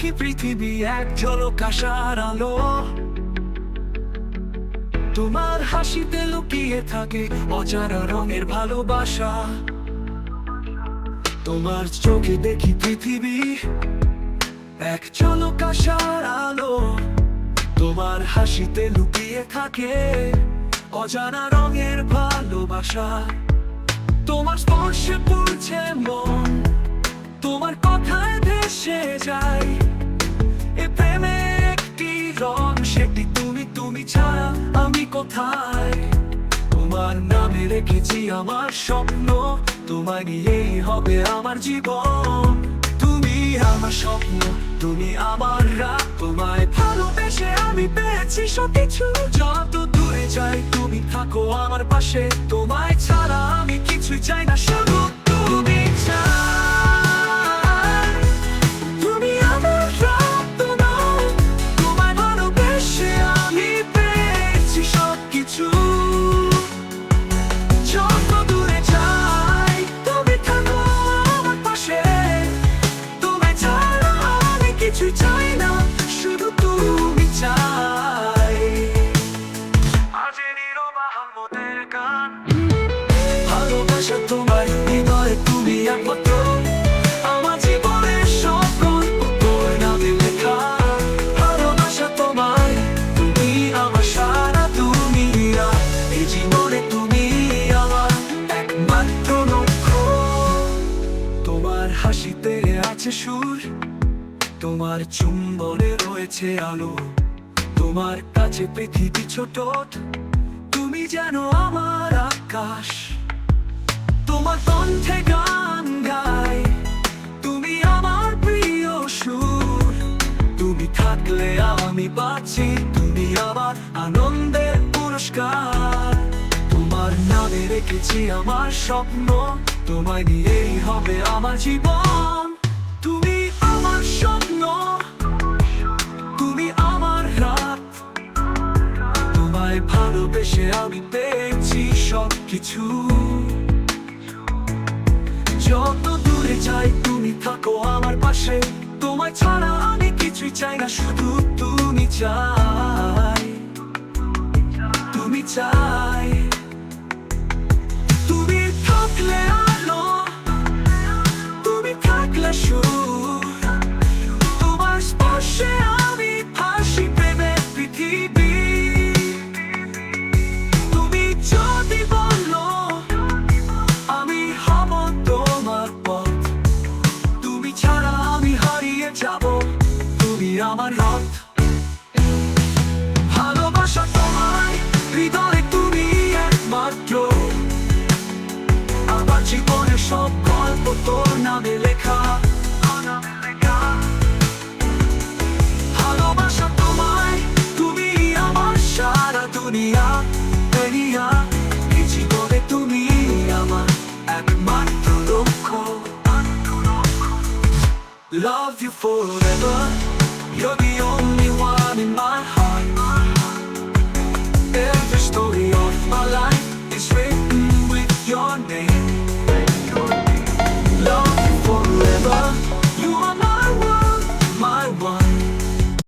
দেখি পৃথিবী এক ঝলক আশার আলো। তোমার হাসিতে লুকিয়ে থাকে অজানা রঙের ভালোবাসা। তোমার চোখে দেখি পৃথিবী এক ঝলক আশার আলো। তোমার হাসিতে লুকিয়ে থাকে অজানা রঙের ভালোবাসা। তোমার স্পর্শে পড়ছে মন, তোমার কথায় ভেসে যায় এ প্রেমে একটি রং, সেটি তুমি। তুমি ছাড়া আমি কোথায়? তোমার নামে রেখেছি আমার স্বপ্ন, তোমায় নিয়েই হবে আমার জীবন। তুমি আমার স্বপ্ন, তুমি আমার রাত, তোমায় ভালোবেসে আমি পেয়েছি সবকিছু। যত দূরে যাই তুমি থাকো আমার পাশে, তোমায় ছাড়া আমি কিছুই চাই না, শুধু তুমি চাই। তুমি আমার রাত, তোমায় ভালোবেসে আমি পেয়েছি সবকিছু। যত দূরে যাই তুমি থাকো আমার পাশে, তোমায় ছাড়া আমি কিছুই চাই না, শুধু তুমি চাই। আজ নীরব আহমদের গান। ভালোবাসা তোমার হৃদয়ে, তুমি একমাত্র আমার জীবনের সব গল্প তোর নামে লেখা। ভালোবাসা তোমার, তুমি আমার সারা দুনিয়া, এই জীবনে তুমি আমার একমাত্র লক্ষ্য। তোমার হাসিতে আছে সুর, তোমার চুম্বনে রয়েছে আলো। তোমার কাছে পৃথিবী ছোট, তুমি যেন আমার আকাশ। তোমার কণ্ঠে গান গাই, তুমি আমার প্রিয় সুর। তুমি থাকলে আমি বাঁচি, তুমি আমার আনন্দের পুরস্কার। তোমার নামে রেখেছি আমার স্বপ্ন, তোমায় নিয়েই হবে আমার জীবন। তুমি আমার স্বপ্ন, তুমি আমার রাত, তোমায় ভালোবেসে আমি পেয়েছি সবকিছু। যত দূরে যাই তুমি থাকো আমার পাশে, তোমায় ছাড়া আমি কিছুই চাই না, শুধু তুমি চাই। তুমি চাই, তুমি থাকলে আলো, তুমি থাকলে সুর। তোমার স্পর্শে আমি ভাসি প্রেমের পৃথিবী। তুমি যদি বলো আমি হব তোমার পথ, তুমি ছাড়া আমি হারিয়ে যাব, তুমি আমার রথ। ভালোবাসা তোমায় হৃদয়ে, তুমি একমাত্র আমার জীবনের সব গল্প তোর নামে লেখা। ভালোবাসা তোমায়, তুমি আমার সারা দুনিয়া, দুনিয়া, এই জীবনে তুমি আমার একমাত্র লক্ষ্য। Love you forever, you're the